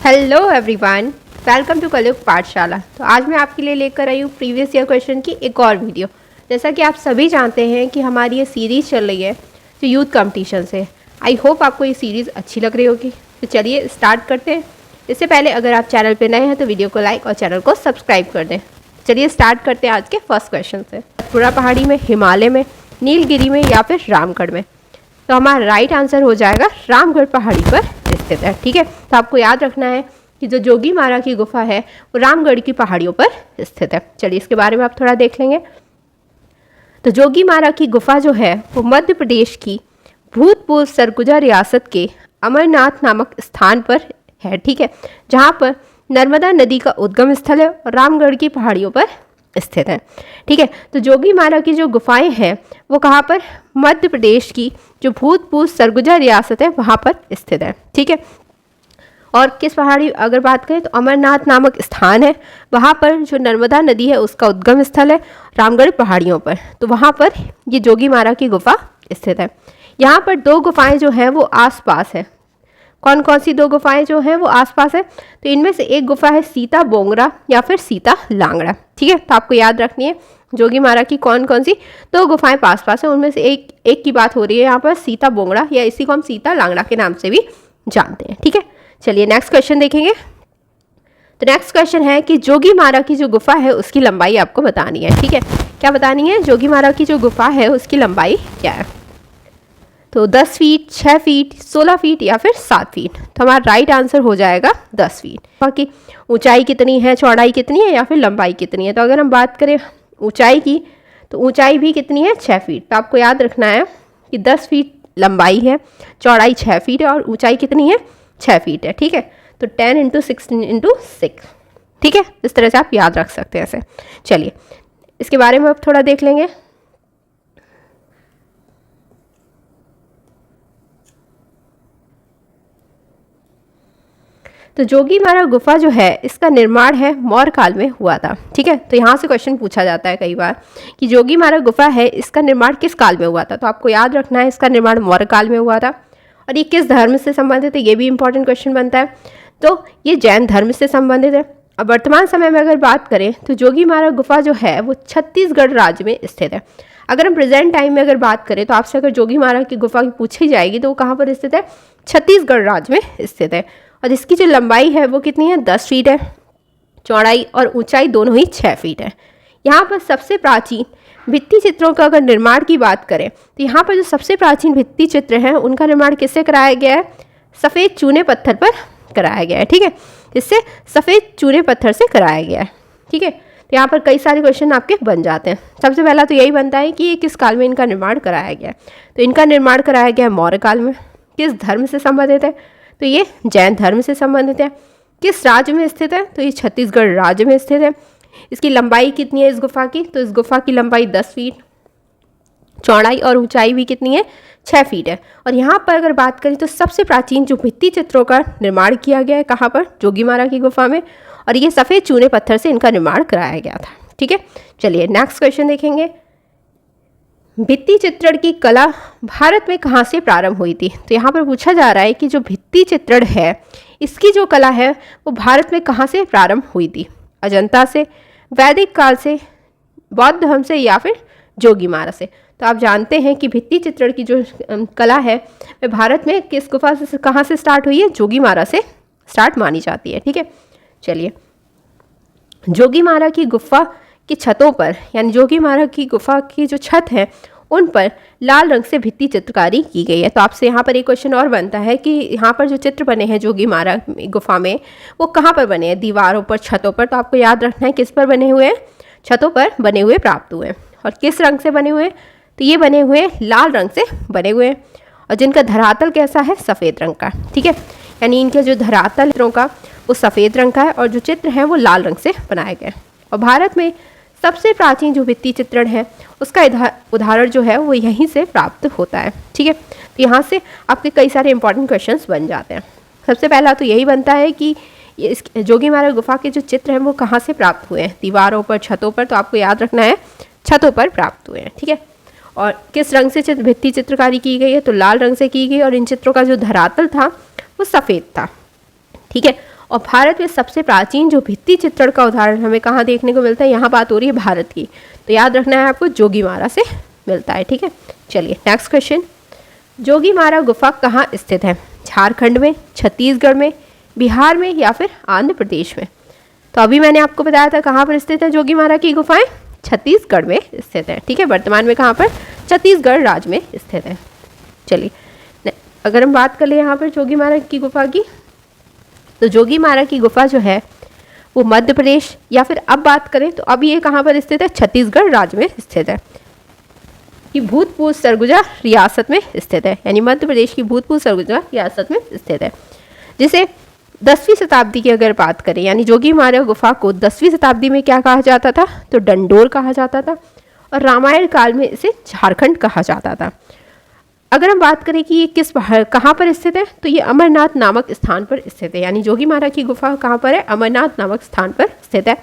Hello everyone, welcome to कलयुग पाठशाला। तो आज मैं आपके लिए लेकर आई हूँ प्रीवियस ईयर क्वेश्चन की एक और वीडियो। जैसा कि आप सभी जानते हैं कि हमारी ये सीरीज़ चल रही है जो यूथ कंपटीशन से। आई होप आपको ये सीरीज़ अच्छी लग रही होगी। तो चलिए स्टार्ट करते हैं। इससे पहले अगर आप चैनल पर नए हैं तो वीडियो को लाइक और चैनल को सब्सक्राइब कर दें। चलिए स्टार्ट करते हैं आज के फर्स्ट क्वेश्चन से। सतपुड़ा पहाड़ी में, हिमालय में, नीलगिरी में या फिर रामगढ़ में? तो हमारा राइट आंसर हो जाएगा रामगढ़ पहाड़ी पर स्थित है। ठीक है, तो आपको याद रखना है कि जो जोगीमारा की गुफा है वो रामगढ़ की पहाड़ियों पर स्थित है। चलिए इसके बारे में आप थोड़ा देख लेंगे। तो जोगीमारा की गुफा जो है वो मध्य प्रदेश की भूतपूर्व सरगुजा रियासत के अमरनाथ नामक स्थान पर है। ठीक है, जहाँ पर नर्मदा नदी का उद्गम स्थल है और रामगढ़ की पहाड़ियों पर स्थित है। ठीक है, तो जोगीमारा की जो गुफाएं हैं वो कहाँ पर? मध्य प्रदेश की जो भूतपूर्व सरगुजा रियासत है वहाँ पर स्थित है। ठीक है, और किस पहाड़ी अगर बात करें तो अमरनाथ नामक स्थान है, वहाँ पर जो नर्मदा नदी है उसका उद्गम स्थल है रामगढ़ पहाड़ियों पर। तो वहाँ पर ये जोगीमारा की गुफा स्थित है। यहाँ पर दो गुफाएं जो हैं वो आसपास है। कौन कौन सी दो गुफाएं जो हैं वो आसपास है? तो इनमें से एक गुफा है सीता बोंगरा या फिर सीता लांगड़ा। ठीक है, तो आपको याद रखनी है जोगीमारा की कौन कौन सी दो गुफाएं पास पास है। उनमें से एक की बात हो रही है यहाँ पर सीता बोंगड़ा, या इसी को हम सीता लांगड़ा के नाम से भी जानते हैं। ठीक है, चलिए नेक्स्ट क्वेश्चन देखेंगे। तो नेक्स्ट क्वेश्चन है कि जोगीमारा की जो गुफा है उसकी लंबाई आपको बतानी है। ठीक है, क्या बतानी है? जोगीमारा की जो गुफा है उसकी लंबाई क्या है? तो 10 फीट, 6 फीट, 16 फीट या फिर 7 फीट? तो हमारा राइट आंसर हो जाएगा 10 फीट। बाकी ऊंचाई कितनी है, चौड़ाई कितनी है या फिर लंबाई कितनी है? तो अगर हम बात करें ऊंचाई की तो ऊंचाई भी कितनी है? 6 फीट। तो आपको याद रखना है कि 10 फीट लंबाई है, चौड़ाई 6 फीट है और ऊंचाई कितनी है? 6 फीट है। ठीक है, तो 10 × 16 × 6। ठीक है, इस तरह से आप याद रख सकते हैं ऐसे। चलिए इसके बारे में अब थोड़ा देख लेंगे। तो जोगीमारा गुफा जो है इसका निर्माण है मौर्य काल में हुआ था। ठीक है, तो यहाँ से क्वेश्चन पूछा जाता है कई बार कि जोगीमारा गुफा है इसका निर्माण किस काल में हुआ था? तो आपको याद रखना है इसका निर्माण मौर्य काल में हुआ था। और ये किस धर्म से संबंधित है? ये भी इंपॉर्टेंट क्वेश्चन बनता है। तो ये जैन धर्म से संबंधित है। अब वर्तमान समय में अगर बात करें तो जोगीमारा गुफा जो है वो छत्तीसगढ़ राज्य में स्थित है। अगर हम प्रेजेंट टाइम में अगर बात करें तो आपसे अगर जोगीमारा की गुफा की पूछी जाएगी तो वो कहाँ पर स्थित है? छत्तीसगढ़ राज्य में स्थित है। और इसकी जो लंबाई है वो कितनी है? 10 फीट है। चौड़ाई और ऊंचाई दोनों ही 6 फीट है। यहाँ पर सबसे प्राचीन भित्ति चित्रों का अगर निर्माण की बात करें तो यहाँ पर जो सबसे प्राचीन भित्ति चित्र हैं उनका निर्माण किससे कराया गया है? सफ़ेद चूने पत्थर पर कराया गया है। ठीक है, इससे सफ़ेद चूने पत्थर से कराया गया है। ठीक है, तो यहाँ पर कई सारे क्वेश्चन आपके बन जाते हैं। सबसे पहला तो यही बनता है कि ये किस काल में इनका निर्माण कराया गया है? तो इनका निर्माण कराया गया है मौर्य काल में। किस धर्म से संबंधित है? तो ये जैन धर्म से संबंधित है। किस राज्य में स्थित है? तो ये छत्तीसगढ़ राज्य में स्थित है। इसकी लंबाई कितनी है इस गुफा की? तो इस गुफा की लंबाई 10 फीट, चौड़ाई और ऊंचाई भी कितनी है? 6 फीट है। और यहाँ पर अगर बात करें तो सबसे प्राचीन जो भित्ति चित्रों का निर्माण किया गया है कहाँ पर? जोगीमारा की गुफा में। और ये सफ़ेद चूने पत्थर से इनका निर्माण कराया गया था। ठीक है, चलिए नेक्स्ट क्वेश्चन देखेंगे। भित्ति चित्रण की कला भारत में कहाँ से प्रारंभ हुई थी? तो यहाँ पर पूछा जा रहा है कि जो भित्ति चित्रण है इसकी जो कला है वो भारत में कहाँ से प्रारंभ हुई थी? अजंता से, वैदिक काल से, बौद्ध धर्म से या फिर जोगीमारा से? तो आप जानते हैं कि भित्ति चित्रण की जो कला है वह भारत में किस गुफा से कहाँ से स्टार्ट हुई है? जोगीमारा से स्टार्ट मानी जाती है। ठीक है, चलिए जोगीमारा की गुफा की छतों पर, यानी जोगीमारा की गुफा की जो छत है उन पर लाल रंग से भित्ति चित्रकारी की गई है। तो आपसे यहाँ पर एक क्वेश्चन और बनता है कि यहाँ पर जो चित्र बने हैं जोगीमारा गुफा में वो कहाँ पर बने हैं? दीवारों पर, छतों पर। तो आपको याद रखना है किस पर बने हुए हैं? छतों पर बने हुए प्राप्त हुए हैं। और किस रंग से बने हुए हैं? तो ये बने हुए लाल रंग से बने हुए हैं। और जिनका धरातल कैसा है? सफ़ेद रंग का। ठीक है, यानी इनके जो धरातल चित्रों का वो सफ़ेद रंग का है और जो चित्र है वो लाल रंग से बनाए गए। और भारत में सबसे प्राचीन जो भित्ति चित्रण है उसका उदाहरण जो है वो यहीं से प्राप्त होता है। ठीक है, तो यहाँ से आपके कई सारे इंपॉर्टेंट क्वेश्चंस बन जाते हैं। सबसे पहला तो यही बनता है कि इस जोगीमारा गुफा के जो चित्र हैं वो कहाँ से प्राप्त हुए हैं? दीवारों पर, छतों पर। तो आपको याद रखना है छतों पर प्राप्त हुए हैं। ठीक है, और किस रंग से भित्ति चित्रकारी की गई है? तो लाल रंग से की गई। और इन चित्रों का जो धरातल था वो सफ़ेद था। ठीक है, और भारत में सबसे प्राचीन जो भित्ति चित्रण का उदाहरण हमें कहाँ देखने को मिलता है, यहाँ बात हो रही है भारत की, तो याद रखना है आपको जोगीमारा से मिलता है। ठीक है, चलिए नेक्स्ट क्वेश्चन, जोगीमारा गुफा कहाँ स्थित है? झारखंड में, छत्तीसगढ़ में, बिहार में या फिर आंध्र प्रदेश में? तो अभी मैंने आपको बताया था कहाँ पर स्थित है जोगीमारा की गुफाएं, छत्तीसगढ़ में स्थित है। ठीक है, वर्तमान में कहाँ पर? छत्तीसगढ़ राज्य में स्थित है। चलिए अगर हम बात कर ले यहाँ पर जोगीमारा की गुफा की, तो जोगीमारा की गुफा जो है वो मध्य प्रदेश, या फिर अब बात करें तो अब ये कहाँ पर स्थित है? छत्तीसगढ़ राज्य में स्थित है। कि भूतपूर्व सरगुजा रियासत में स्थित है, यानी मध्य प्रदेश की भूतपूर्व सरगुजा रियासत में स्थित है। जिसे 10वीं शताब्दी की अगर बात करें, यानी जोगीमारा गुफा को 10वीं शताब्दी में क्या कहा जाता था? तो डंडोर कहा जाता था, और रामायण काल में इसे झारखंड कहा जाता था। अगर हम बात करें कि ये कहाँ पर स्थित है, तो ये अमरनाथ नामक स्थान पर स्थित है, यानी जोगीमारा की गुफा कहाँ पर है? अमरनाथ नामक स्थान पर स्थित है,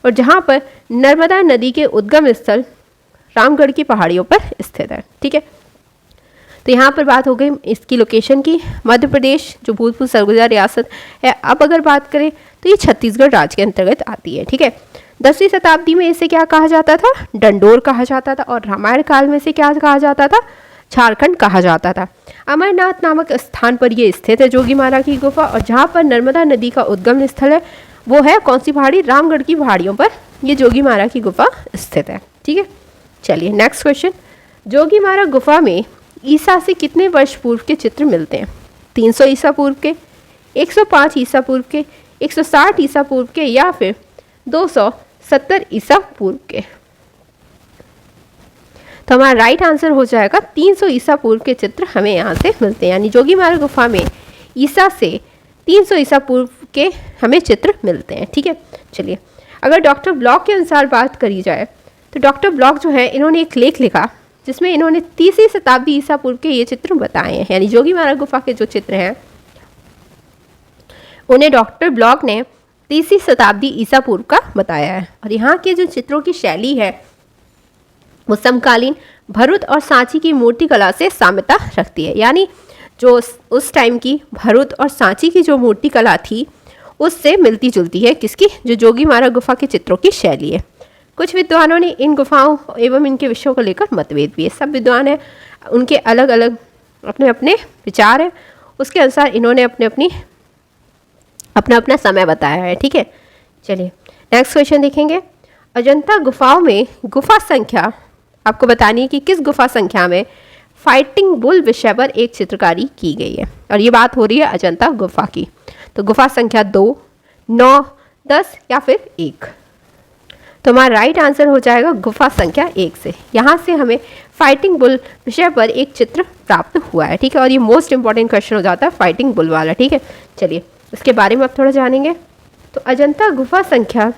और जहाँ पर नर्मदा नदी के उद्गम स्थल रामगढ़ की पहाड़ियों पर स्थित है। ठीक है, तो यहाँ पर बात हो गई इसकी लोकेशन की, मध्य प्रदेश जो भूतपूर्व सरगुजा रियासत है। अब अगर बात करें तो ये छत्तीसगढ़ राज्य के अंतर्गत आती है। ठीक है, 10वीं शताब्दी में इसे क्या कहा जाता था? डंडोर कहा जाता था, और रामायण काल में इसे क्या कहा जाता था? झारखंड कहा जाता था। अमरनाथ नामक स्थान पर यह स्थित है जोगीमारा की गुफा, और जहाँ पर नर्मदा नदी का उद्गम स्थल है वो है कौन सी पहाड़ी? रामगढ़ की पहाड़ियों पर ये जोगीमारा की गुफा स्थित है। ठीक है, चलिए नेक्स्ट क्वेश्चन, जोगीमारा गुफा में ईसा से कितने वर्ष पूर्व के चित्र मिलते हैं? 300 ईसा पूर्व के, 105 ईसा पूर्व के, 160 ईसा पूर्व के, या फिर 270 ईसा पूर्व के? तो हमारा राइट आंसर हो जाएगा 300 ईसा पूर्व के चित्र हमें यहाँ से मिलते हैं, यानी जोगीमारा गुफा में ईसा से 300 ईसा पूर्व के हमें चित्र मिलते हैं। ठीक है, चलिए अगर डॉक्टर ब्लॉक के अनुसार बात करी जाए, तो डॉक्टर ब्लॉक जो है इन्होंने एक लेख लिखा जिसमें इन्होंने 3वीं शताब्दी ईसा पूर्व के ये चित्र बताए हैं, यानी जोगीमारा गुफा के जो चित्र हैं उन्हें डॉक्टर ब्लॉक ने 3वीं शताब्दी ईसा पूर्व का बताया है। और यहाँ के जो चित्रों की शैली है वो समकालीन भरूच और सांची की मूर्ति कला से साम्यता रखती है, यानी जो उस टाइम की भरूच और सांची की जो मूर्ति कला थी उससे मिलती जुलती है किसकी? जो जोगीमारा गुफा के चित्रों की शैली है। कुछ विद्वानों ने इन गुफाओं एवं इनके विषयों को लेकर मतभेद भी है। सब विद्वान हैं, उनके अलग अलग अपने अपने विचार हैं, उसके अनुसार इन्होंने अपना अपना समय बताया है। ठीक है, चलिए नेक्स्ट क्वेश्चन देखेंगे। अजंता गुफाओं में गुफा संख्या आपको बतानी है कि किस गुफा संख्या में फाइटिंग बुल विषय पर एक चित्रकारी की गई है, और ये बात हो रही है अजंता गुफा की। तो गुफा संख्या 2, 9, 10 या फिर 1? तो हमारा राइट आंसर हो जाएगा गुफा संख्या 1 से। यहाँ से हमें फाइटिंग बुल विषय पर एक चित्र प्राप्त हुआ है। ठीक है, और ये मोस्ट इंपॉर्टेंट क्वेश्चन हो जाता है फाइटिंग बुल वाला। ठीक है, चलिए इसके बारे में अब थोड़ा जानेंगे। तो अजंता गुफा संख्या,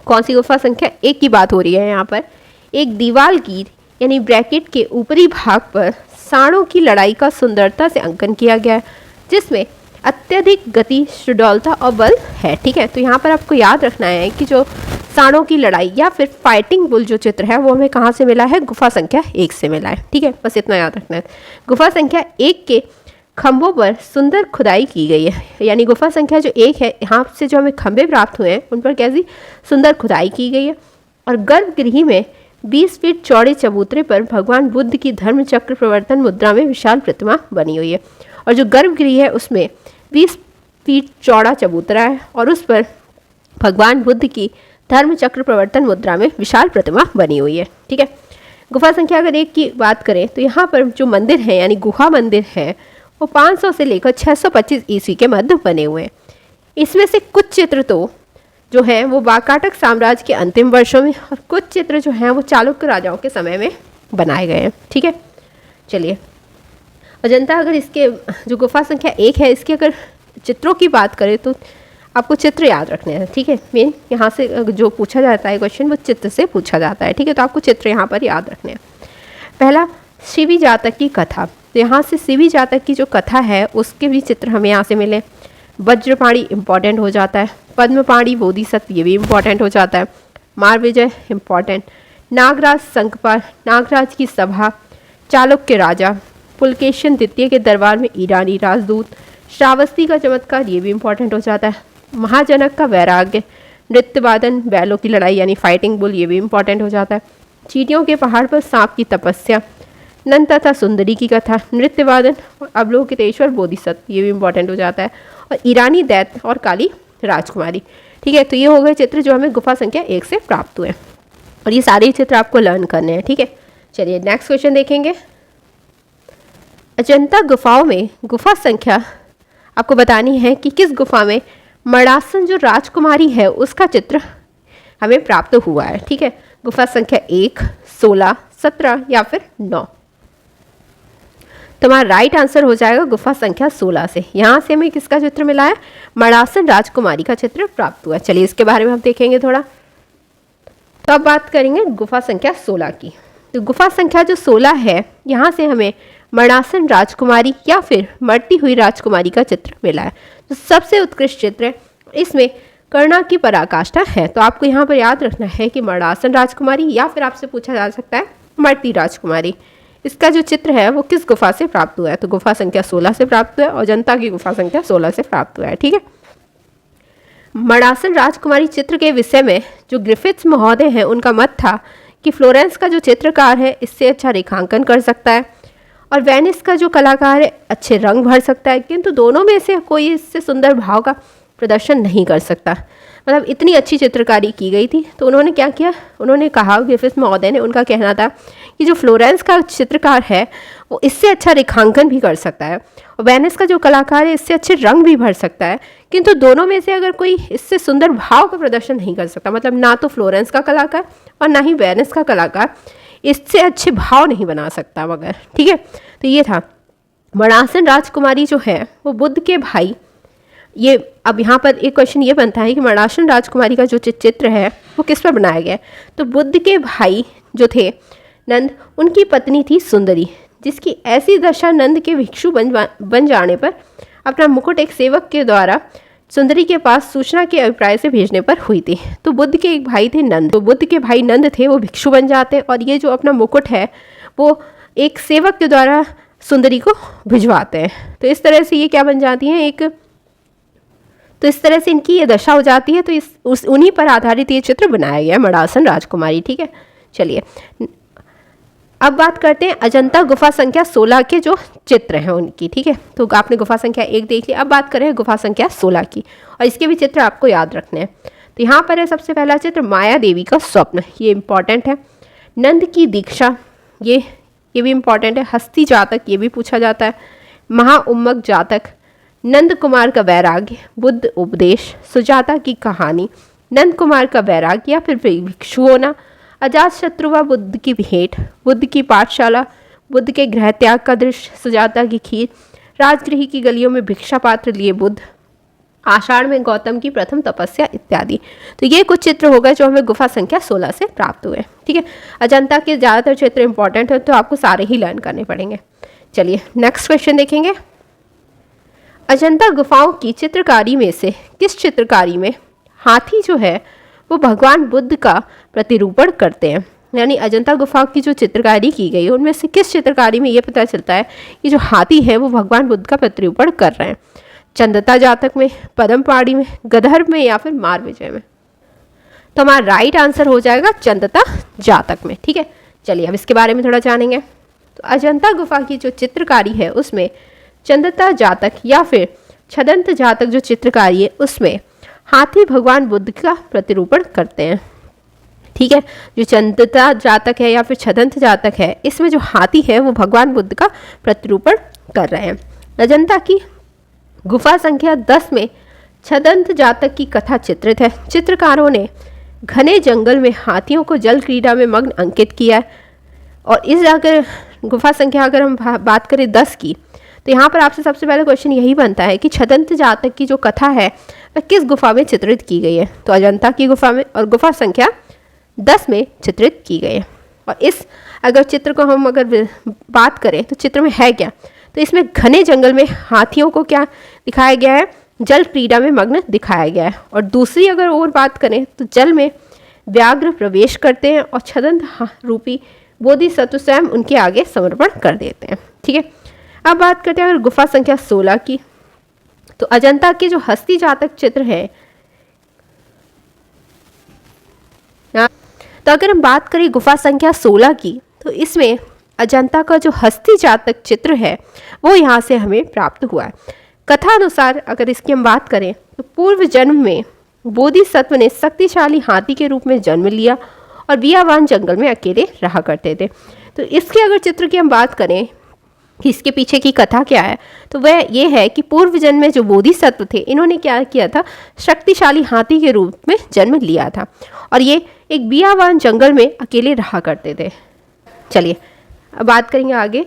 कौन सी गुफा संख्या? 1 की बात हो रही है। यहाँ पर एक दीवाल की यानी ब्रैकेट के ऊपरी भाग पर सांडों की लड़ाई का सुंदरता से अंकन किया गया है, जिसमें अत्यधिक गति, सुडौलता और बल है। ठीक है, तो यहाँ पर आपको याद रखना है कि जो सांडों की लड़ाई या फिर फाइटिंग बुल जो चित्र है वो हमें कहाँ से मिला है? गुफा संख्या 1 से मिला है। ठीक है, बस इतना याद रखना है। गुफा संख्या 1 के खंभों पर सुंदर खुदाई की गई है, यानी गुफा संख्या जो 1 है यहाँ से जो हमें खंभे प्राप्त हुए हैं उन पर कैसी सुंदर खुदाई की गई है। और गर्भगृह में 20 फीट चौड़े चबूतरे पर भगवान बुद्ध की धर्म चक्र प्रवर्तन मुद्रा में विशाल प्रतिमा बनी हुई है। और जो गर्भगृह है उसमें 20 फीट चौड़ा चबूतरा है और उस पर भगवान बुद्ध की धर्म चक्र प्रवर्तन मुद्रा में विशाल प्रतिमा बनी हुई है। ठीक है, गुफा संख्या अगर 1 की बात करें तो यहाँ पर जो मंदिर है यानी गुहा मंदिर है वो 500 से लेकर 625 ईस्वी के मध्य बने हुए हैं। इसमें से कुछ चित्र तो जो हैं वो वाकाटक साम्राज्य के अंतिम वर्षों में, और कुछ चित्र जो हैं वो चालुक्य राजाओं के समय में बनाए गए हैं। ठीक है, चलिए अजंता अगर इसके जो गुफा संख्या 1 है इसके अगर चित्रों की बात करें तो आपको चित्र याद रखने हैं। ठीक है, मेन यहाँ से जो पूछा जाता है क्वेश्चन वो चित्र से पूछा जाता है। ठीक है, तो आपको चित्र यहाँ पर याद रखने हैं। पहला, शिवी जातक की कथा। तो यहाँ से शिवी जातक की जो कथा है उसके भी चित्र हमें यहाँ से मिले। वज्रपाणी इंपॉर्टेंट हो जाता है, पद्मपाणी बोधिसत्व ये भी इंपॉर्टेंट हो जाता है, मार विजय इंपॉर्टेंट, नागराज संकपाल, नागराज की सभा, चालुक्य राजा, पुलकेशन द्वितीय के दरबार में ईरानी राजदूत, श्रावस्ती का चमत्कार, ये भी इंपॉर्टेंट हो जाता है। महाजनक का वैराग्य, नृत्य वादन, बैलों की लड़ाई यानी फाइटिंग बुल, ये भी इंपॉर्टेंट हो जाता है। चींटियों के पहाड़ पर सांप की तपस्या, नंद तथा सुंदरी की कथा, नृत्य वादन और अवलोकितेश्वर बोधिसत्व, ये भी इंपॉर्टेंट हो जाता है। और ईरानी दैत्य और काली राजकुमारी। ठीक है, तो ये हो गए चित्र जो हमें गुफा संख्या 1 से प्राप्त हुए, और ये सारे चित्र आपको लर्न करने हैं। ठीक है, चलिए नेक्स्ट क्वेश्चन देखेंगे। अजंता गुफाओं में गुफा संख्या आपको बतानी है कि किस गुफा में मणासन जो राजकुमारी है उसका चित्र हमें प्राप्त हुआ है। ठीक है, गुफा संख्या 1, 16, 17 या फिर 9। तो हमारा राइट आंसर हो जाएगा गुफा संख्या 16 से। यहाँ से हमें किसका चित्र मिला है? मणासन राजकुमारी का चित्र प्राप्त हुआ है। चलिए इसके बारे में हम देखेंगे थोड़ा। तो अब बात करेंगे गुफा संख्या 16 की। तो गुफा संख्या जो 16 है, यहाँ से हमें मणासन राजकुमारी या फिर मरती हुई राजकुमारी का चित्र मिला है। तो सबसे उत्कृष्ट चित्र है, इसमें कर्णा की पराकाष्ठा है। तो आपको यहाँ पर याद रखना है कि मणासन राजकुमारी या फिर आपसे पूछा जा सकता है मरती राजकुमारी, इसका जो चित्र है वो किस गुफा से प्राप्त हुआ है? तो गुफा संख्या 16 से प्राप्त हुआ है, अजंता की गुफा संख्या 16 से प्राप्त हुआ है। ठीक है, मणासन राजकुमारी चित्र के विषय में जो ग्रिफिथ्स महोदय हैं उनका मत था कि फ्लोरेंस का जो चित्रकार है इससे अच्छा रेखांकन कर सकता है, और वेनिस का जो कलाकार है अच्छे रंग भर सकता है, किंतु दोनों में से कोई इससे सुंदर भाव का प्रदर्शन नहीं कर सकता। मतलब इतनी अच्छी चित्रकारी की गई थी। तो उन्होंने क्या किया, उन्होंने कहा, ग्रिफिथ्स महोदय ने, उनका कहना था कि जो फ्लोरेंस का चित्रकार है वो इससे अच्छा रेखांकन भी कर सकता है, और वेनिस का जो कलाकार है इससे अच्छे रंग भी भर सकता है, किंतु दोनों में से अगर कोई इससे सुंदर भाव का प्रदर्शन नहीं कर सकता, मतलब ना तो फ्लोरेंस का कलाकार और ना ही वेनिस का कलाकार इससे अच्छे भाव नहीं बना सकता मगर। ठीक है, तो ये था। मणासन राजकुमारी जो है वो बुद्ध के भाई, ये अब यहाँ पर एक क्वेश्चन ये बनता है कि मणासन राजकुमारी का जो चित्र है वो किस पर बनाया गया है? तो बुद्ध के भाई जो थे नंद, उनकी पत्नी थी सुंदरी, जिसकी ऐसी दशा नंद के भिक्षु बन जाने पर अपना मुकुट एक सेवक के द्वारा सुंदरी के पास सूचना के अभिप्राय से भेजने पर हुई थी। तो बुद्ध के एक भाई थे नंद, तो बुद्ध के भाई नंद थे वो भिक्षु बन जाते, और ये जो अपना मुकुट है वो एक सेवक के द्वारा सुंदरी को भिजवाते हैं। तो इस तरह से ये क्या बन जाती हैं, एक, तो इस तरह से इनकी ये दशा हो जाती है। तो उन्हीं पर आधारित ये चित्र बनाया गया है, मणासन राजकुमारी। ठीक है, चलिए अब बात करते हैं अजंता गुफा संख्या 16 के जो चित्र हैं उनकी। ठीक है, तो आपने गुफा संख्या 1 देख लिया, अब बात करें गुफा संख्या 16 की, और इसके भी चित्र आपको याद रखने हैं। तो यहाँ पर है सबसे पहला चित्र माया देवी का स्वप्न, ये इंपॉर्टेंट है। नंद की दीक्षा, ये भी इंपॉर्टेंट है। हस्ती जातक, ये भी पूछा जाता है। महाउम्मक जातक, नंद कुमार का वैराग्य, बुद्ध उपदेश, सुजाता की कहानी, नंद कुमार का वैराग्य या फिर भिक्षु होना, अजात शत्रु व बुद्ध की भेंट, बुद्ध की पाठशाला, बुद्ध के गृह त्याग का दृश्य, सुजाता की खीर, राजगृह की गलियों में भिक्षा पात्र लिए बुद्ध, आषाढ़ में गौतम की प्रथम तपस्या इत्यादि। तो ये कुछ चित्र हो गए जो हमें गुफा संख्या 16 से प्राप्त हुए। ठीक है, अजंता के ज़्यादातर चित्र इंपॉर्टेंट है, तो आपको सारे ही लर्न करने पड़ेंगे। चलिए नेक्स्ट क्वेश्चन देखेंगे। अजंता गुफाओं की चित्रकारी में से किस चित्रकारी में हाथी जो है वो भगवान बुद्ध का प्रतिरूपण करते हैं? यानी अजंता गुफा की जो चित्रकारी की गई है उनमें से किस चित्रकारी में ये पता चलता है कि जो हाथी है वो भगवान बुद्ध का प्रतिरूपण कर रहे हैं? चंदता जातक में, पद्मपाणी में, गंधर्व में या फिर मारविजय में? तो हमारा राइट आंसर हो जाएगा चंदता जातक में। ठीक है, चलिए अब इसके बारे में थोड़ा जानेंगे। तो अजंता गुफा की जो चित्रकारी है उसमें चंदता जातक या फिर छदंत जातक जो चित्रकारी है उसमें हाथी भगवान बुद्ध का प्रतिरूपण करते हैं। ठीक है, जो चंदता जातक है या फिर छदंत जातक है इसमें जो हाथी है वो भगवान बुद्ध का प्रतिरूपण कर रहे हैं। अजंता की गुफा संख्या 10 में छदंत जातक की कथा चित्रित है। चित्रकारों ने घने जंगल में हाथियों को जल क्रीड़ा में मग्न अंकित किया है। और इस अगर गुफा संख्या अगर हम बात करें 10 की, तो यहाँ पर आपसे सबसे पहले क्वेश्चन यही बनता है कि छदंत जातक की जो कथा है वह किस गुफा में चित्रित की गई है? तो अजंता की गुफा में, और गुफा संख्या 10 में चित्रित की गई है। और इस अगर चित्र को हम अगर बात करें तो चित्र में है क्या, तो इसमें घने जंगल में हाथियों को क्या दिखाया गया है? जल क्रीड़ा में मग्न दिखाया गया है। और दूसरी अगर और बात करें तो जल में व्याघ्र प्रवेश करते हैं और छदंत रूपी बोधिसत्व स्वयं उनके आगे समर्पण कर देते हैं। ठीक है, अब बात करते हैं अगर गुफा संख्या 16 की। तो अजंता के जो हस्ती जातक चित्र है, तो अगर हम बात करें गुफा संख्या 16 की, तो इसमें अजंता का जो हस्ती जातक चित्र है वो यहाँ से हमें प्राप्त हुआ है। कथा अनुसार अगर इसकी हम बात करें तो पूर्व जन्म में बोधिसत्व ने शक्तिशाली हाथी के रूप में जन्म लिया और बियावान जंगल में अकेले रहा करते थे। तो इसके अगर चित्र की हम बात करें कि इसके पीछे की कथा क्या है, तो वह ये है कि पूर्व जन्म में जो बोधिसत्व थे, इन्होंने क्या किया था, शक्तिशाली हाथी के रूप में जन्म लिया था और ये एक बियावान जंगल में अकेले रहा करते थे। चलिए अब बात करेंगे आगे।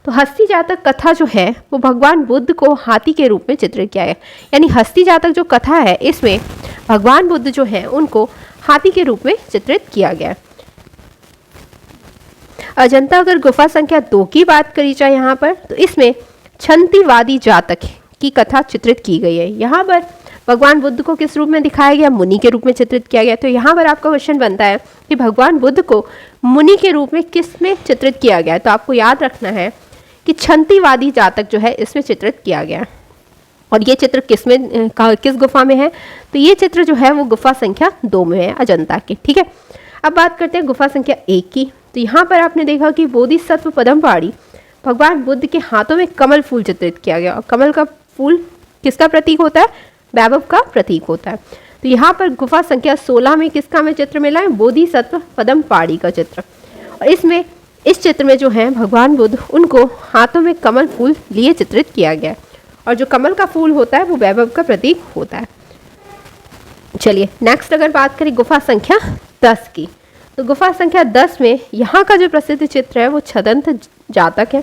तो हस्ती जातक कथा जो है वो भगवान बुद्ध को हाथी के रूप में चित्रित किया है, यानी हस्ती जातक जो कथा है इसमें भगवान बुद्ध जो है उनको हाथी के रूप में चित्रित किया गया है। अजंता अगर गुफा संख्या 2 की बात करी जाए यहाँ पर, तो इसमें छंतीवादी जातक की कथा चित्रित की गई है। यहाँ पर भगवान बुद्ध को किस रूप में दिखाया गया, मुनि के रूप में चित्रित किया गया। तो यहाँ पर आपका क्वेश्चन बनता है कि भगवान बुद्ध को मुनि के रूप में किस में चित्रित किया गया है, तो आपको याद रखना है कि छंतीवादी जातक जो है इसमें चित्रित किया गया है। और ये चित्र किस गुफा में है, तो ये चित्र जो है वो गुफा संख्या 2 में है अजंता की। ठीक है, अब बात करते हैं गुफा संख्या 1 की। तो यहाँ पर आपने देखा कि बोधिसत्व पद्मपाणि भगवान बुद्ध के हाथों में कमल फूल चित्रित किया गया और कमल का फूल किसका प्रतीक होता है, वैभव का प्रतीक होता है। तो यहाँ पर गुफा संख्या 16 में किसका हमें चित्र मिला है, बोधिसत्व पद्मपाणि का चित्र। और इसमें इस चित्र में जो है भगवान बुद्ध उनको हाथों में कमल फूल लिए चित्रित किया गया है और जो कमल का फूल होता है वो वैभव का प्रतीक होता है। चलिए नेक्स्ट अगर बात करें गुफा संख्या 10 की, तो गुफा संख्या 10 में यहाँ का जो प्रसिद्ध चित्र है वो छदंत जातक है,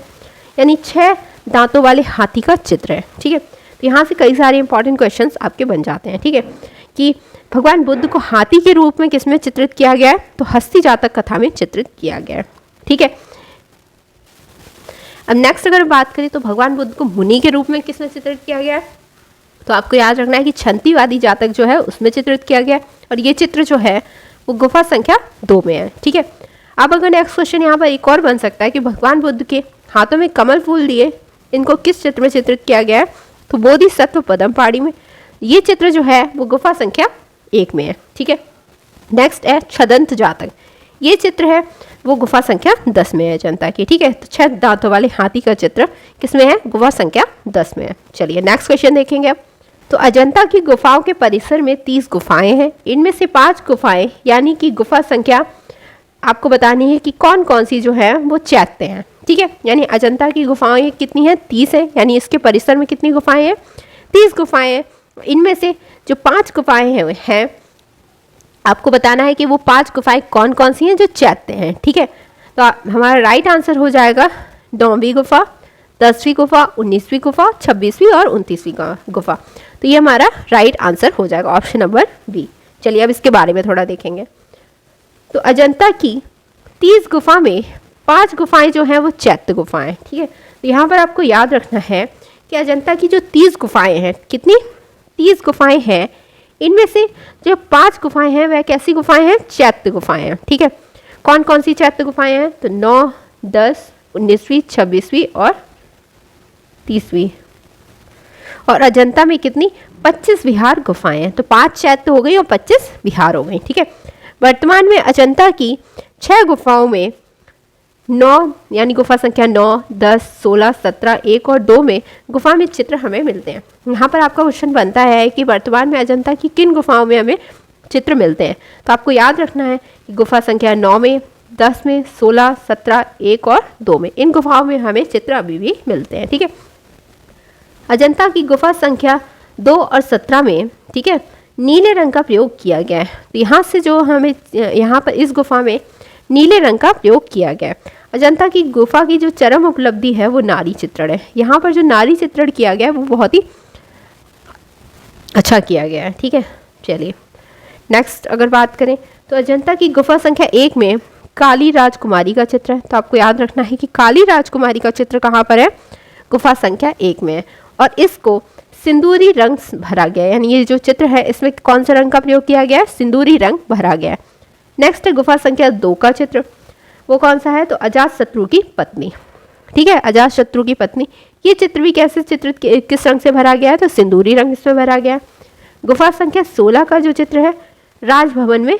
यानी 6 दांतों वाले हाथी का चित्र है। ठीक है, तो यहाँ से कई सारे इंपॉर्टेंट क्वेश्चंस आपके बन जाते हैं। ठीक है, कि भगवान बुद्ध को हाथी के रूप में किसमें चित्रित किया गया है, तो हस्ती जातक कथा में चित्रित किया गया है। ठीक है, अब नेक्स्ट अगर बात करें तो भगवान बुद्ध को मुनि के रूप में किसमें चित्रित किया गया है, तो आपको याद रखना है कि छंतीवादी जातक जो है उसमें चित्रित किया गया है और ये चित्र जो है वो गुफा संख्या 2 में है। ठीक है, अब अगर नेक्स्ट क्वेश्चन यहाँ पर एक और बन सकता है कि भगवान बुद्ध के हाथों में कमल फूल दिए, इनको किस चित्र में चित्रित किया गया है, तो बोधिसत्व पद्मपाणि में। ये चित्र जो है वो गुफा संख्या 1 में है। ठीक है, नेक्स्ट है छदंत जातक, ये चित्र है वो गुफा संख्या 10 में है अजंता की। ठीक है, तो 6 दांतों वाले हाथी का चित्र किसमें है, गुफा संख्या 10 में है। चलिए नेक्स्ट क्वेश्चन देखेंगे अब। तो अजंता की गुफाओं के परिसर में 30 गुफाएं हैं, इनमें से 5 गुफाएं यानी कि गुफा संख्या आपको बतानी है कि कौन कौन सी जो है वो चैत्य हैं। ठीक है, यानी अजंता की गुफाएं कितनी हैं, 30 है, यानी इसके परिसर में कितनी गुफाएं हैं, 30 गुफाएं हैं। इनमें से जो 5 गुफाएं हैं आपको बताना है कि वो 5 गुफाएं कौन कौन सी हैं जो चैत्य हैं। ठीक है, तो हमारा राइट आंसर हो जाएगा 9वीं गुफा, 10वीं गुफा, 19वीं गुफा, 26वीं और 29वीं गुफा। तो ये हमारा राइट आंसर हो जाएगा ऑप्शन नंबर बी। चलिए अब इसके बारे में थोड़ा देखेंगे। तो अजंता की 30 गुफा में 5 गुफाएं जो हैं वो चैत्य गुफाएं। ठीक है, तो यहाँ पर आपको याद रखना है कि अजंता की जो 30 गुफाएं हैं, कितनी 30 गुफाएं हैं, इनमें से जो 5 गुफाएं हैं वह कैसी गुफाएं हैं, चैत्य गुफाएं हैं। ठीक है, कौन कौन सी चैत्य गुफाएं हैं, तो 9, 10, 19वीं, 26वीं और 30वीं। और अजंता में कितनी 25 विहार गुफाएं हैं, तो 5 चैत्य हो गई और 25 विहार हो गई। ठीक है, वर्तमान में अजंता की 6 गुफाओं में 9 यानी गुफा संख्या 9, 10, 16, 17, 1 और 2 में गुफा में चित्र हमें मिलते हैं। यहाँ पर आपका क्वेश्चन बनता है कि वर्तमान में अजंता की किन गुफाओं में हमें चित्र मिलते हैं, तो आपको याद रखना है कि गुफा संख्या 9 में, 10 में, 16, 17, 1 और 2 में, इन गुफाओं में हमें चित्र अभी भी मिलते हैं। ठीक है, अजंता की गुफा संख्या 2 और 17 में, ठीक है, नीले रंग का प्रयोग किया गया है। तो यहाँ से जो हमें यहाँ पर इस गुफा में नीले रंग का प्रयोग किया गया है। अजंता की गुफा की जो चरम उपलब्धि है वो नारी चित्रण है। यहाँ पर जो नारी चित्रण किया गया है वो बहुत ही अच्छा किया गया है। ठीक है, चलिए नेक्स्ट अगर बात करें तो अजंता की गुफा संख्या 1 में काली राजकुमारी का चित्र है। तो आपको याद रखना है कि काली राजकुमारी का चित्र कहाँ पर है, गुफा संख्या 1 में है और इसको सिंदूरी रंग भरा गया है, यानी ये जो चित्र है इसमें कौन सा रंग का प्रयोग किया गया है, सिंदूरी रंग भरा गया है। नेक्स्ट है गुफा संख्या 2 का चित्र, वो कौन सा है, तो अजातशत्रु की पत्नी। ठीक है, अजातशत्रु की पत्नी, ये चित्र भी कैसे चित्रित किस रंग से भरा गया है, तो सिंदूरी रंग इसमें भरा गया है। गुफा संख्या 16 का जो चित्र है राजभवन में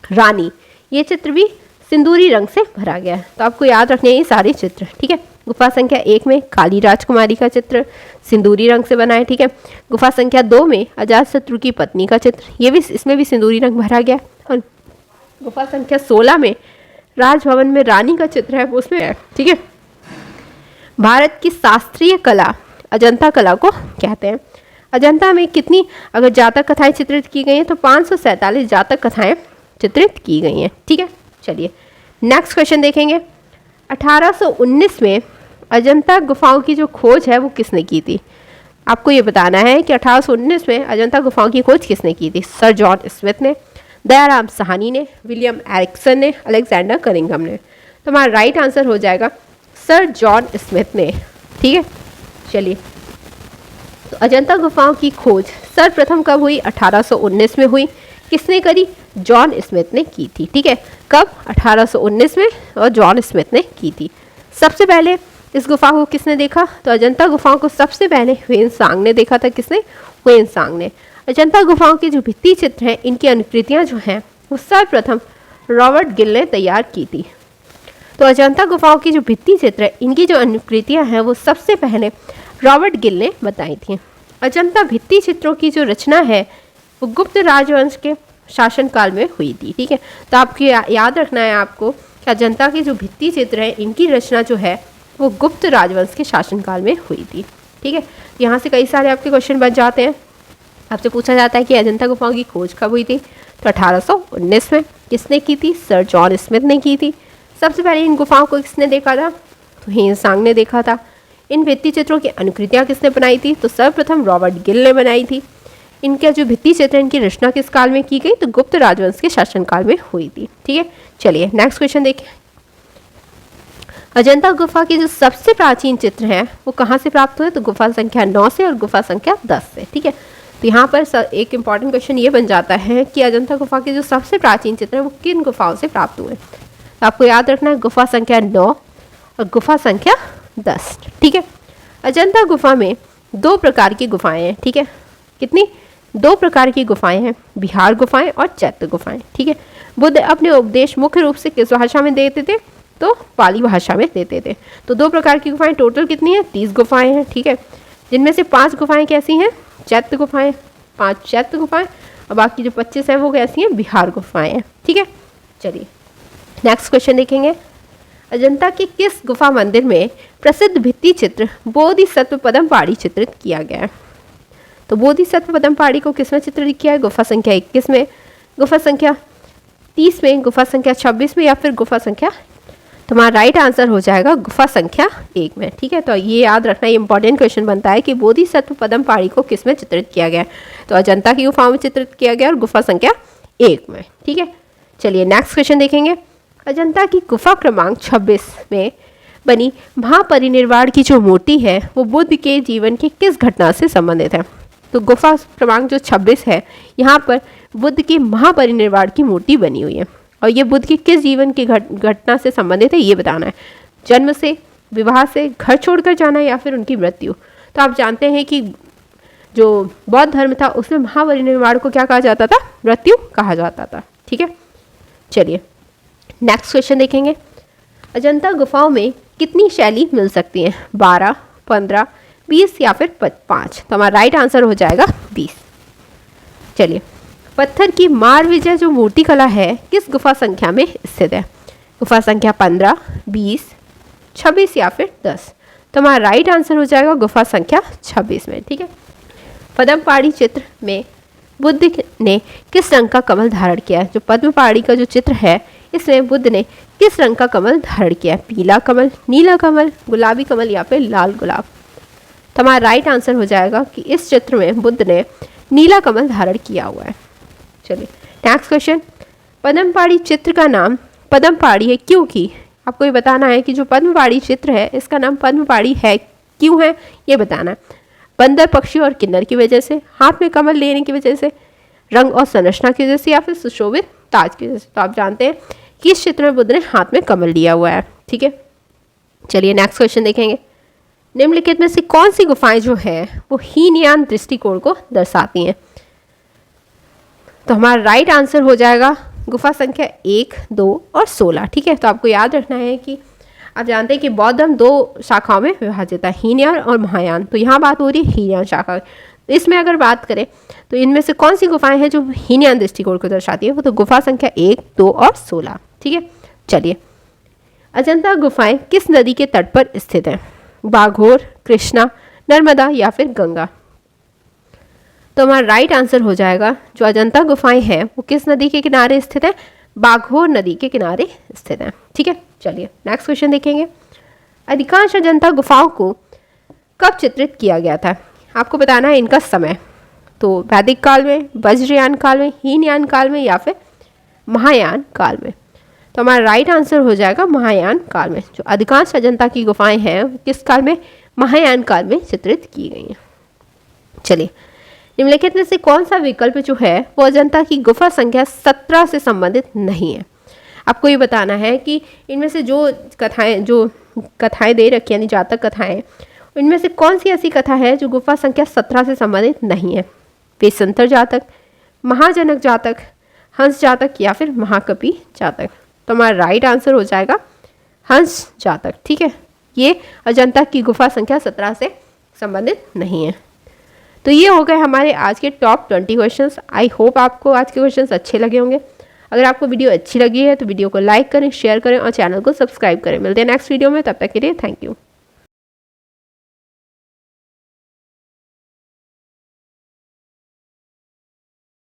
रानी, ये चित्र भी सिंदूरी रंग से भरा गया है। तो आपको याद रखने हैं ये सारे चित्र, ठीक है। गुफा संख्या 1 में काली राजकुमारी का चित्र सिंदूरी रंग से बना है, ठीक है। गुफा संख्या 2 में अजातशत्रु की पत्नी का चित्र, ये भी इसमें भी सिंदूरी रंग भरा गया। और गुफा संख्या 16 में राजभवन में रानी का चित्र है, वो उसमें है, ठीक है। भारत की शास्त्रीय कला अजंता कला को कहते हैं। अजंता में कितनी अगर जातक कथाएं चित्रित की गई हैं, तो 547 जातक कथाएं चित्रित की गई हैं, ठीक है। चलिए नेक्स्ट क्वेश्चन देखेंगे। 1819 में अजंता गुफाओं की जो खोज है वो किसने की थी? आपको ये बताना है कि 1819 में अजंता गुफाओं की खोज किसने की थी? सर जॉन स्मिथ ने, दयाराम साहनी ने, विलियम एरिक्सन ने, अलेक्जेंडर कनिंघम ने। तो हमारा राइट आंसर हो जाएगा सर जॉन स्मिथ ने, ठीक है। चलिए तो अजंता गुफाओं की खोज सर्वप्रथम कब हुई? 1819 में हुई। किसने करी? जॉन स्मिथ ने की थी, ठीक है। कब? 1819 में, और जॉन स्मिथ ने की थी। सबसे पहले इस गुफा को किसने देखा? तो अजंता गुफाओं को सबसे पहले ह्वेनसांग ने देखा था। किसने? ह्वेनसांग ने। अजंता गुफाओं के जो भित्ति चित्र हैं, इनकी अनुकृतियां जो हैं वो सर्वप्रथम रॉबर्ट गिल ने तैयार की थी। तो अजंता गुफाओं की जो भित्ति चित्र है, इनकी जो अनुकृतियां हैं वो सबसे पहले रॉबर्ट गिल ने बताई थी। अजंता भित्ति चित्रों की जो रचना है वो गुप्त राजवंश के शासनकाल में हुई थी, ठीक है। तो आपको याद रखना है आपको कि अजंता के जो भित्ति चित्र है, इनकी रचना जो है वो गुप्त राजवंश के शासनकाल में हुई थी, ठीक है। यहाँ से कई सारे आपके क्वेश्चन बन जाते हैं। आपसे पूछा जाता है कि अजंता गुफाओं की खोज कब हुई थी? तो 1819 में। किसने की थी? सर जॉन स्मिथ ने की थी। सबसे पहले इन गुफाओं को किसने देखा था? तो ह्वेनसांग ने देखा था। इन भित्ति चित्रों की अनुकृतियाँ किसने बनाई थी? तो सर्वप्रथम रॉबर्ट गिल ने बनाई थी। इनके जो भित्ति चित्र, इनकी रचना किस काल में की गई? तो गुप्त राजवंश के शासनकाल में हुई थी, ठीक है। चलिए नेक्स्ट क्वेश्चन देखें। अजंता गुफा के जो सबसे प्राचीन चित्र हैं वो कहाँ से प्राप्त हुए? तो गुफा संख्या 9 से और गुफा संख्या 10 से, ठीक है। तो यहाँ पर एक इंपॉर्टेंट क्वेश्चन ये बन जाता है कि अजंता गुफा के जो सबसे प्राचीन चित्र हैं वो किन गुफाओं से प्राप्त हुए? तो आपको याद रखना है गुफा संख्या 9 और गुफा संख्या 10, ठीक है। अजंता गुफा में 2 प्रकार की गुफाएं हैं, ठीक है। कितनी? 2 प्रकार की गुफाएं हैं, बिहार गुफाएं और चैत्य गुफाएं, ठीक है। बुद्ध अपने उपदेश मुख्य रूप से किस भाषा में देते थे? तो पाली भाषा में देते थे। तो 2 प्रकार की गुफाएं, टोटल कितनी है? 30 गुफाएं हैं, ठीक है। जिनमें से 5 गुफाएं कैसी हैं? चैत्य गुफाएं, 5 चैत्य गुफाएं, और बाकी जो 25 हैं वो कैसी हैं? बिहार गुफाएं हैं, ठीक है। चलिए नेक्स्ट क्वेश्चन देखेंगे। अजंता के किस गुफा मंदिर में प्रसिद्ध भित्ति चित्र बोधिसत्व पद्मपाणि चित्रित किया गया है? तो बोधिसत्व पद्मपाणि को किसमें चित्रित किया है? गुफा संख्या 21 में, गुफा संख्या 30 में, गुफा संख्या 26 में, या फिर गुफा संख्या? तो हमारा राइट आंसर हो जाएगा गुफा संख्या 1 में, ठीक है। तो ये याद रखना, ये इंपॉर्टेंट क्वेश्चन बनता है कि बोधिसत्व पद्मपाणि को किसमें चित्रित किया गया? तो अजंता की गुफाओं में चित्रित किया गया और गुफा संख्या 1 में, ठीक है। चलिए नेक्स्ट क्वेश्चन देखेंगे। अजंता की गुफा क्रमांक 26 में बनी महापरिनिर्वाण की जो मूर्ति है वो बुद्ध के जीवन की किस घटना से संबंधित है? तो गुफा क्रमांक जो 26 है, यहाँ पर बुद्ध की महापरिनिर्वाण की मूर्ति बनी हुई है, और ये बुद्ध की किस जीवन की घटना से संबंधित है ये बताना है। जन्म से, विवाह से, घर छोड़कर जाना, या फिर उनकी मृत्यु। तो आप जानते हैं कि जो बौद्ध धर्म था उसमें महापरिनिर्वाण को क्या कहा जाता था? मृत्यु कहा जाता था, ठीक है। चलिए नेक्स्ट क्वेश्चन देखेंगे। अजंता गुफाओं में कितनी शैली मिल सकती हैं? 12, 15, 20 या फिर 5? तो हमारा राइट आंसर हो जाएगा 20। चलिए पत्थर की मार विजय जो मूर्ति कला है किस गुफा संख्या में स्थित है? गुफा संख्या 15, 20, 26 या फिर 10? तो हमारा राइट आंसर हो जाएगा गुफा संख्या 26 में, ठीक है। पद्मपाणि चित्र में बुद्ध ने किस रंग का कमल धारण किया है? जो पद्मपाणि का जो चित्र है इसमें बुद्ध ने किस रंग का कमल धारण किया है? पीला कमल, नीला कमल, गुलाबी कमल या फिर लाल गुलाब? तो हमारा राइट आंसर हो जाएगा कि इस चित्र में बुद्ध ने नीला कमल धारण किया हुआ है। चलिए नेक्स्ट क्वेश्चन। पद्मपाणि चित्र का नाम पद्मपाणि है क्योंकि? आपको ये बताना है कि जो पद्मपाणि चित्र है इसका नाम पद्मपाणि है क्यों है, ये बताना है। बंदर, पक्षी और किन्नर की वजह से, हाथ में कमल लेने की वजह से, रंग और संरचना की वजह से, या फिर सुशोभित ताज की वजह से? तो आप जानते हैं कि इस चित्र में बुद्ध ने हाथ में कमल लिया हुआ है, ठीक है। चलिए नेक्स्ट क्वेश्चन देखेंगे। निम्नलिखित में से कौन सी गुफाएं जो है वो हीनयान दृष्टिकोण को दर्शाती हैं? तो हमारा राइट आंसर हो जाएगा गुफा संख्या 1, 2 और 16। ठीक है, तो आपको याद रखना है कि आप जानते हैं कि बौद्ध धर्म 2 शाखाओं में विभाजित है, हीनयान और महायान। तो यहाँ बात हो रही है हीनयान शाखा। इसमें अगर बात करें तो इनमें से कौन सी गुफाएं हैं जो हीनयान दृष्टिकोण को दर्शाती है? वो तो गुफा संख्या 1, 2 और 16। ठीक है, चलिए, अजंता गुफाएं किस नदी के तट पर स्थित हैं? बाघोर, कृष्णा, नर्मदा या फिर गंगा? तो हमारा राइट आंसर हो जाएगा जो अजंता गुफाएं हैं वो किस नदी के किनारे स्थित है? बाघोर नदी के किनारे स्थित है। ठीक है, चलिए नेक्स्ट क्वेश्चन देखेंगे। अधिकांश अजंता गुफाओं को कब चित्रित किया गया था? आपको बताना है इनका समय। तो वैदिक काल में, वज्रयान काल में, हीनयान काल में या फिर महायान काल में? तो हमारा राइट आंसर हो जाएगा महायान काल में। जो अधिकांश अजंता की गुफाएं हैं वो किस काल में? महायान काल में चित्रित की गई हैं। चलिए, निम्नलिखित में से कौन सा विकल्प जो है वो अजंता की गुफा संख्या 17 से संबंधित नहीं है? आपको ये बताना है कि इनमें से जो कथाएं दे रखी यानी जातक कथाएं, इनमें से कौन सी ऐसी कथा है जो गुफा संख्या 17 से संबंधित नहीं है? वेशंतर जातक, महाजनक जातक, हंस जातक या फिर महाकपि जातक? तो हमारा राइट आंसर हो जाएगा हंस जातक। ठीक है, ये अजंता की गुफा संख्या 17 से संबंधित नहीं है। तो ये हो गए हमारे आज के टॉप 20 क्वेश्चंस। आई होप आपको आज के क्वेश्चंस अच्छे लगे होंगे। अगर आपको वीडियो अच्छी लगी है तो वीडियो को लाइक करें, शेयर करें और चैनल को सब्सक्राइब करें। मिलते हैं नेक्स्ट वीडियो में, तब तक के लिए थैंक यू।